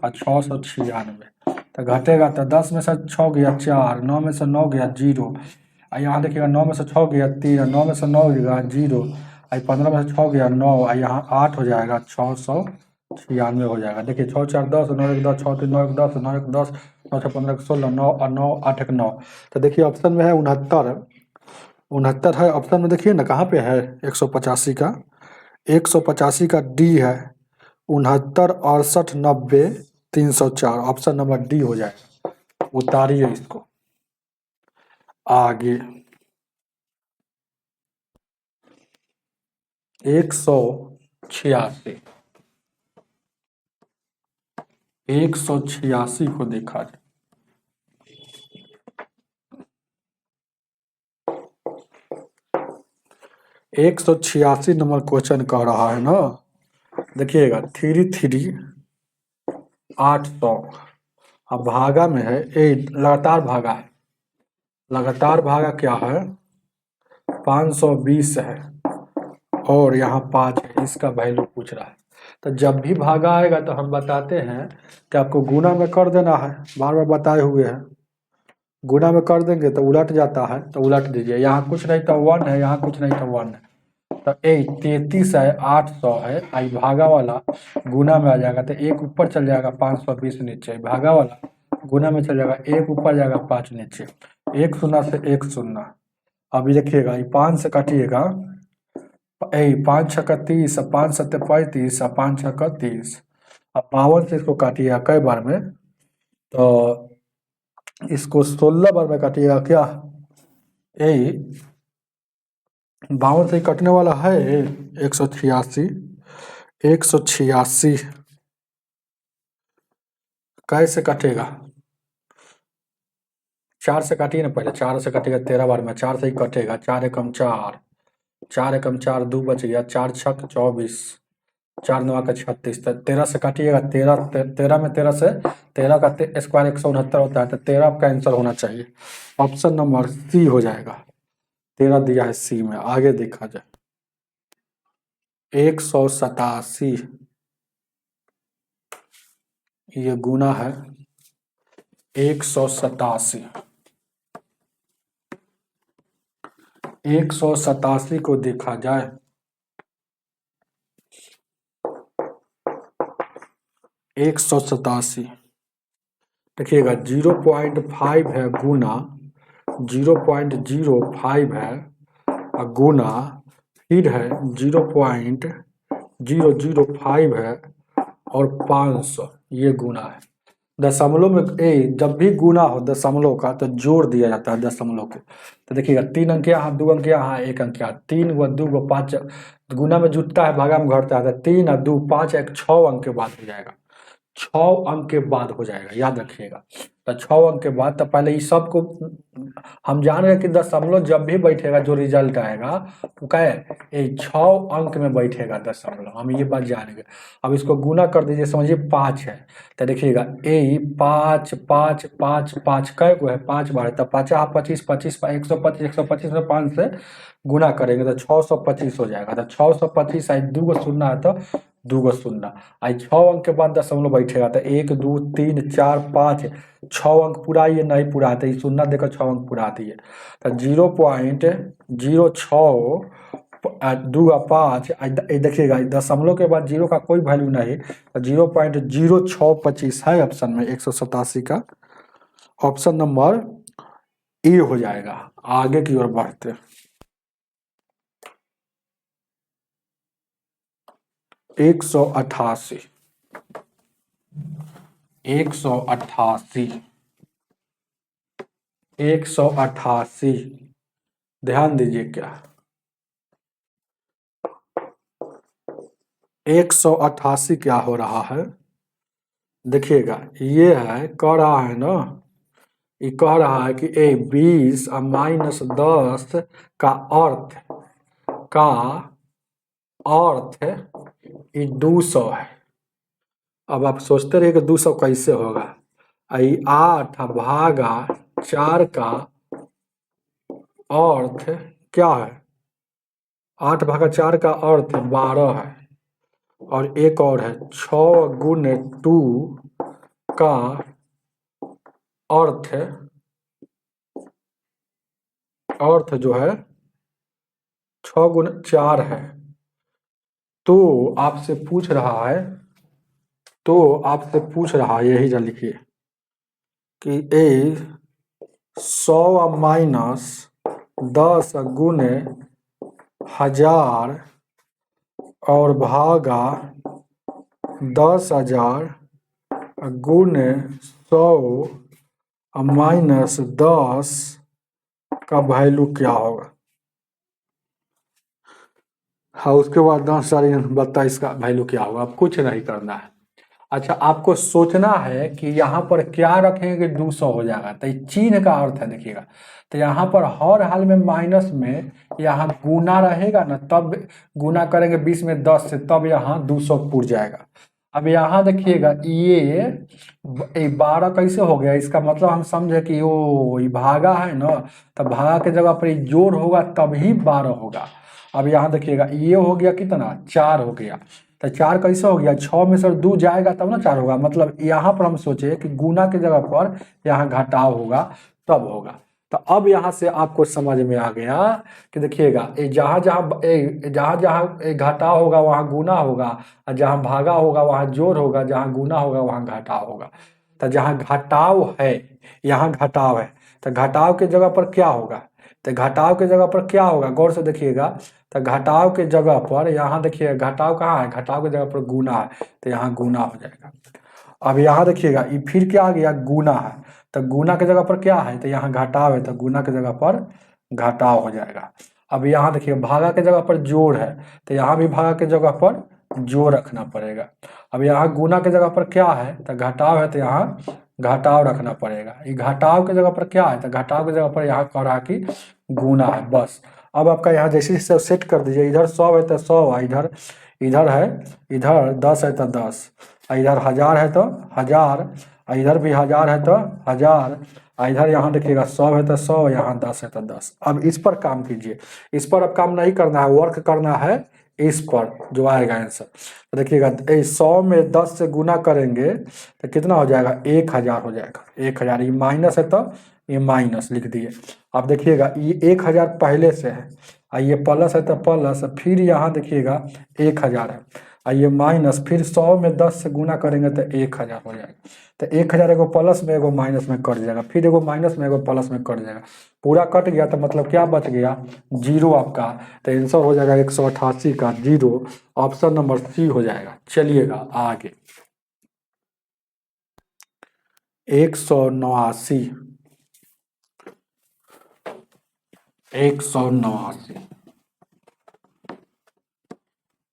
और 696, तो घटेगा तो 10 में से 6 गया 4, 9 में से 9 गया 0, यहाँ देखिएगा 9 में से 6 गया 3, 9 में से 9 गया 0, 15 में से 6 गया 9, यहाँ 8 हो जाएगा 696। 96 हो जाएगा। देखिए 6 4 10, 9 1 10, 6 3 9 1 10, 9 1 10, 9 6 15 16, 9 और 9 8 1 9। तो देखिए ऑप्शन में है 69, 69 है ऑप्शन में। देखिए ना कहाँ पे है 185 का, 185 का डी है, 69 68 90 304, ऑप्शन नंबर डी हो जाएगा। उतारिए इसको आगे। 186, 186 को देखा जाए। 186 नंबर क्वेश्चन कह रहा है ना, देखिएगा 3 3 800, अब भागा में है लगातार भागा है, लगातार भागा क्या है 520 है, और यहाँ 5 है, इसका वैल्यू पूछ रहा है। तो जब भी भागा आएगा तो हम बताते हैं कि आपको गुना में कर देना है, बार बार बताए हुए हैं। गुना में कर देंगे तो उलट जाता है, तो उलट दीजिए, यहाँ कुछ नहीं तो 1 है, यहाँ कुछ नहीं तो 1 है। तो 33 है, 800 है, आई भागा वाला गुना में आ जाएगा तो एक ऊपर चल जाएगा, 520 नीचे, भागा वाला गुना में चल जाएगा, एक ऊपर जाएगा 5 नीचे, एक शून्य से एक शून्य। अभी देखिएगा ये 5 से काटिएगा, 5 छक्का 30, 5 सत्ते 35, 5 छक्का 30, अब 52 से इसको काटिएगा कई बार में, तो इसको 16 बार में काटिएगा क्या, 52 से कटने वाला है 186, 186 कैसे कटेगा, 4 से काटिए ना, पहले 4 से कटेगा 13 बार में, 4 से ही कटेगा, 4 एकम 4, 4 एकम 4, 2 बच गया, 4 छक 24, 4 9 का 36, 13 से काटिएगा, 13 में 13 से 13 का स्क्वायर 169 होता है, तो 13 आपका आंसर होना चाहिए, ऑप्शन नंबर सी हो जाएगा। 13 दिया है सी में, आगे देखा जाए। 187 ये गुना है 187, 187 को देखा जाए। 187 देखिएगा 0.5 है गुना, 0.05 है गुना, फिर है 0.005 है और 500, ये गुना है। दशमलव में जब भी गुना हो दशमलव का तो जोड़ दिया जाता है दशमलव को। तो देखिएगा 3 अंक यहाँ, 2 अंक यहाँ, 1 अंक यहाँ, 3 व 2 व 5 गुना में जुटता है, भागा में घटता है, 3 और 2 5, 1 6 अंक के बाद हो जाएगा, 6 अंक के बाद हो जाएगा, याद रखिएगा। तो 6 अंक के बाद, तो पहले इस सब को हम जान रहे हैं कि दशमलव जब भी बैठेगा जो रिजल्ट आएगा वो क्या है, ये 6 अंक में बैठेगा दशमलव, हम ये बात जानेंगे। अब इसको गुना कर दीजिए, समझिए 5 है, तो देखिएगा 5 5 5 5 कै गो है, 5 बार है, तो 5 25 25 125, 125 में 5 से गुना करेंगे तो 625 हो जाएगा। तो 625 आई 2 गो शून्य है, तो 2 गो शून्य आई 6 अंक के बाद दशमलव बैठेगा, तो 1 2 3 4 5 6 अंक पूरा, ये नहीं पूरा है तो ये शून्य देकर 6 अंक पूरा दिए, तो 0.06 2 5 देखिएगा दशमलव के बाद 0 का कोई वैल्यू नहीं, तो 0.0625 है ऑप्शन में 187 का, ऑप्शन नंबर ए हो जाएगा। आगे की ओर बढ़ते 188, 188, 188 ध्यान दीजिए क्या, 188 क्या हो रहा है, देखिएगा ये है कह रहा है ना, ये कह रहा है कि 20 और -10 का अर्थ ये 200 है। अब आप सोचते रहिए कि 200 कैसे होगा, 8 भागा 4 का अर्थ क्या है, 8 भागा 4 का अर्थ 12 है, और एक और है 6 गुने 2 का अर्थ जो है 6 गुने 4 है। तो आपसे पूछ रहा है तो आपसे पूछ रहा है, यही जा लिखिए कि ए 100 माइनस 10 गुने 1000 और भागा 10,000 गुने 100 माइनस 10 का वैल्यू क्या होगा। हाँ, उसके बाद 10,000 बता इसका वैल्यू क्या होगा। अब कुछ नहीं करना है। अच्छा, आपको सोचना है कि यहाँ पर क्या रखेंगे 200 हो जाएगा, तो चिन्ह का अर्थ है देखिएगा। तो यहाँ पर हर हाल में माइनस में यहाँ गुना रहेगा ना, तब गुना करेंगे 20 में 10 से, तब यहाँ 200 पुर जाएगा। अब यहाँ देखिएगा ये 12 कैसे हो गया, इसका मतलब हम समझे कि वो ये भागा है ना, तब भागा के जगह पर जोड़ होगा तभी 12 होगा। अब यहाँ देखिएगा ये हो गया कितना, 4 हो गया। तो 4 कैसे हो गया, 6 में से 2 जाएगा तब ना 4 होगा। मतलब यहाँ पर हम सोचे कि गुना के जगह पर यहाँ घटाव होगा तब होगा। तो अब यहाँ से आपको समझ में आ गया कि देखिएगा जहाँ जहाँ घटाव होगा वहाँ गुना होगा, और जहाँ भागा होगा वहाँ जोड़ होगा, जहाँ गुना होगा वहाँ घटाव होगा। तो जहाँ घटाव है यहाँ घटाव है, तो घटाव के जगह पर क्या होगा, तो घटाव के जगह पर क्या होगा, गौर से देखिएगा। तो घटाव के जगह पर यहाँ देखिए घटाव कहाँ है, घटाव के जगह पर गुना है, तो यहाँ गुना हो जाएगा। अब यहाँ देखिएगा ये फिर क्या आ गया, गुना है, तो गुना के जगह पर क्या है, तो यहाँ घटाव है, तो गुना के जगह पर घटाव हो जाएगा। अब यहाँ देखिए भागा के जगह पर जोड़ है, तो यहाँ भी भागा के जगह पर जोड़ रखना पड़ेगा। अब यहाँ गुना के जगह पर क्या है, तो घटाव है, तो यहाँ घटाव रखना पड़ेगा। ये घटाव के जगह पर क्या है, तो घटाव के जगह पर यहाँ कह रहा कि गुना है, बस। अब आपका यहाँ जैसे जैसे सेट कर दीजिए, इधर 100 है तो 100, इधर इधर है, इधर 10 है तो 10, इधर 1000 है तो 1000, इधर भी 1000 है तो 1000, इधर यहाँ देखिएगा 100 है तो 100, यहाँ 10 है तो 10। अब इस पर काम कीजिए, इस पर अब काम नहीं करना है, वर्क करना है इस पर जो आएगा आंसर। तो देखिएगा 100 में 10 से गुना करेंगे तो कितना हो जाएगा, 1000 हो जाएगा। 1000 ये माइनस है तो ये माइनस लिख दिए। अब देखिएगा ये 1000 पहले से है, और ये प्लस है तो प्लस, फिर यहाँ देखिएगा 1000 है, और ये माइनस, फिर 100 में 10 से गुना करेंगे तो 1000 हो जाएगा। तो 1000 एगो प्लस में एगो माइनस में कट जाएगा, फिर एगो माइनस में एगो प्लस में कट जाएगा, पूरा कट गया तो मतलब क्या बच गया, जीरो आपका। तो आंसर हो जाएगा 188 का जीरो, ऑप्शन नंबर सी हो जाएगा। चलिएगा आगे, 189 189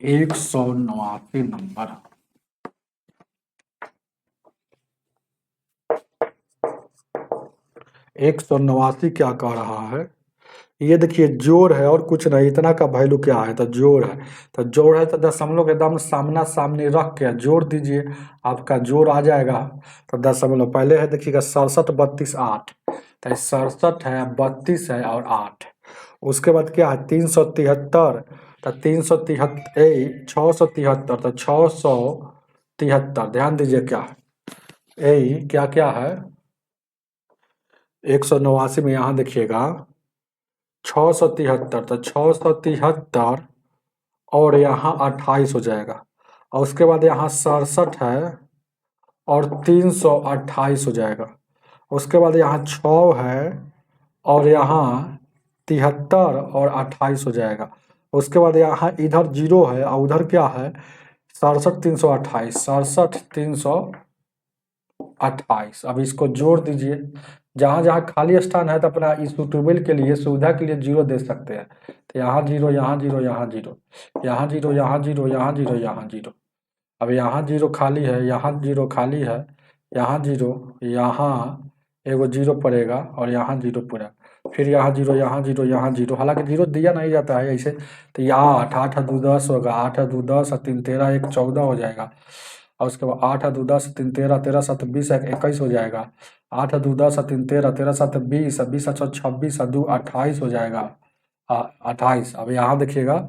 189 नंबर। एक सौ नवासी क्या कह रहा है, ये देखिए जोड़ है और कुछ नहीं, इतना का वैल्यू क्या है, तो जोड़ है। तो जोड़ है तो दशमलव एकदम सामना सामने रख के जोड़ दीजिए, आपका जोड़ आ जाएगा। तो दशमलव पहले है देखिएगा 67 32 8, तो 67 है 32 है और 8। उसके बाद क्या है 373, तो 373 673, तो 673, ध्यान दीजिए क्या है, क्या क्या है 189 में, यहाँ देखिएगा 673, तो 673 और यहाँ 28 हो जाएगा, और उसके बाद यहाँ 67 है और 328 हो जाएगा। उसके बाद यहाँ 6 है और यहाँ 73 और 28 हो जाएगा। उसके बाद यहाँ इधर 0 है और उधर क्या है 67 328, 67 328। अब इसको जोड़ दीजिए, जहाँ जहाँ खाली स्थान है तो अपना इस ट्यूबवेल के लिए सुविधा के लिए 0 दे सकते हैं। तो यहाँ 0 यहाँ 0 यहाँ 0 यहाँ 0 यहाँ 0 यहाँ 0 यहाँ 0। अब यहाँ 0 खाली है, यहाँ 0 खाली है, यहाँ 0, यहाँ एगो 0 पड़ेगा और यहाँ 0 पूरा, फिर यहाँ 0 यहाँ 0 यहाँ 0। हालांकि 0 दिया नहीं जाता है ऐसे। तो ये 8 8 2 10 होगा, 8 2 10 और 3 13 1 14 हो जाएगा। और उसके बाद 8 2 10 3 13 13 7 20 21 हो जाएगा। 8 2 10 3 13 13 7 20 20 26 2 28 हो जाएगा। 28। अब यहाँ देखिएगा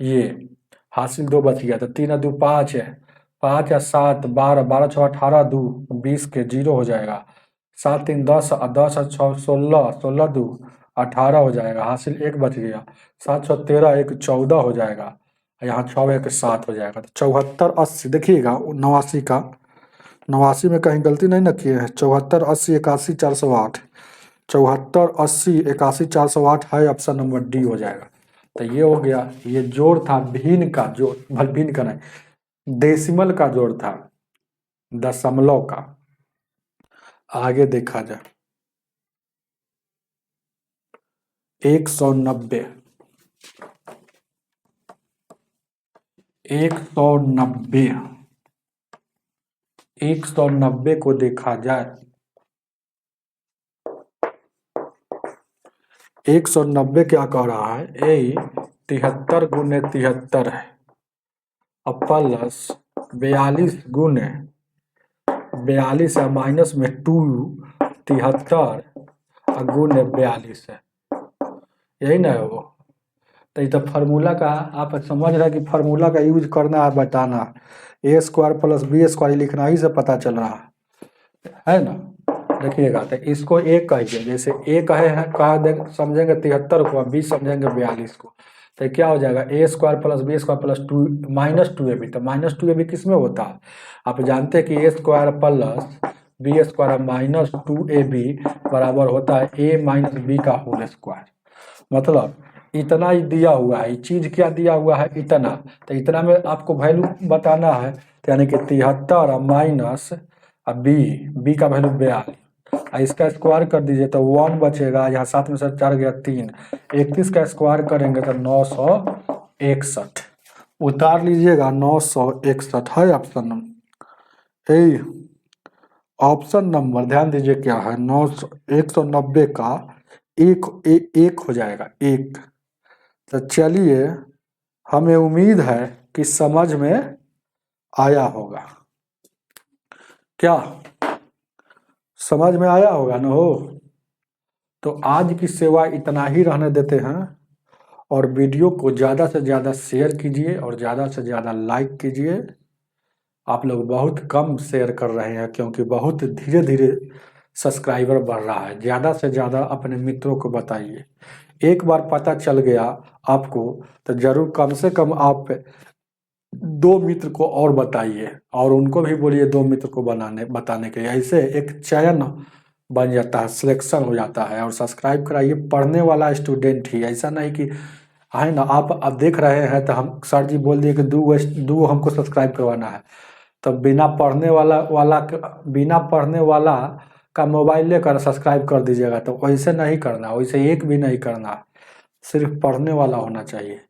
ये हासिल 2 बच गया, तो 3 2 5 है, 5 या 7 12 12 6 18 2 20 के 0 हो जाएगा। 7 3 10 10 6 16 16 2 18 हो जाएगा, हासिल 1 बच गया। 7 6 13 1 14 हो जाएगा, यहाँ 6 1 7 हो जाएगा। तो 74 80 देखिएगा 89 का 89 में कहीं गलती नहीं न किए हैं। 74 80 81 408, 74 80 81 408 है, ऑप्शन नंबर डी हो जाएगा। तो ये हो गया, ये जोड़ था भिन्न का जोड़, भिन्न का नहीं, डेसिमल का जोड़ था, दशमलव का। आगे देखा जाए 190, 190, 190 को देखा जाए, 190 क्या कह रहा है, 73 गुने 73 है, अब प्लस 42 गुने 42 है, माइनस में 2 73 गुने 42 है, यही ना है वो। तो ये तो फार्मूला का आप समझ रहे हैं कि फार्मूला का यूज करना है, बताना ए स्क्वायर प्लस बी स्क्वायर लिखना ही से पता चल रहा है ना। देखिएगा तो इसको ए कहिए, जैसे ए कहे हैं कह दे समझेंगे 73 को, बी समझेंगे 42 को, तो क्या हो जाएगा A square plus B square plus 2 minus 2ab। तो माइनस 2ab किस में होता है, आप जानते हैं कि A square plus B square minus 2ab बराबर होता है ए माइनस बी का होल स्क्वायर। मतलब इतना ही दिया हुआ है, चीज क्या दिया हुआ है, इतना, तो इतना में आपको वैल्यू बताना है, तो यानी कि 73 माइनस बी का वैल्यू 42, इसका स्क्वायर कर दीजिए तो 1 बचेगा, यहाँ 7 में से 4 गया 3, 31 का स्क्वायर करेंगे तो 961, उतार लीजिएगा 961 है option number A. Option number ध्यान दीजिए क्या है, 190 का एक हो जाएगा, एक। तो चलिए, हमें उम्मीद है कि समझ में आया होगा, क्या समझ में आया होगा ना हो। तो आज की सेवा इतना ही रहने देते हैं, और वीडियो को ज़्यादा से ज़्यादा शेयर कीजिए और ज़्यादा से ज़्यादा लाइक कीजिए। आप लोग बहुत कम शेयर कर रहे हैं, क्योंकि बहुत धीरे धीरे सब्सक्राइबर बढ़ रहा है। ज़्यादा से ज़्यादा अपने मित्रों को बताइए, एक बार पता चल गया आपको तो ज़रूर कम से कम आप 2 मित्र को और बताइए, और उनको भी बोलिए 2 मित्र को बताने के लिए। ऐसे एक चयन बन जाता है, सिलेक्शन हो जाता है। और सब्सक्राइब कराइए, पढ़ने वाला स्टूडेंट ही, ऐसा नहीं कि है ना आप अब देख रहे हैं तो हम सर जी बोल दिए कि दो हमको सब्सक्राइब करवाना है, तो बिना पढ़ने वाला का मोबाइल लेकर सब्सक्राइब कर दीजिएगा, तो वैसे नहीं करना, वैसे एक भी नहीं करना, सिर्फ पढ़ने वाला होना चाहिए।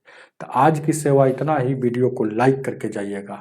तो आज की सेवा इतना ही, वीडियो को लाइक करके जाइएगा।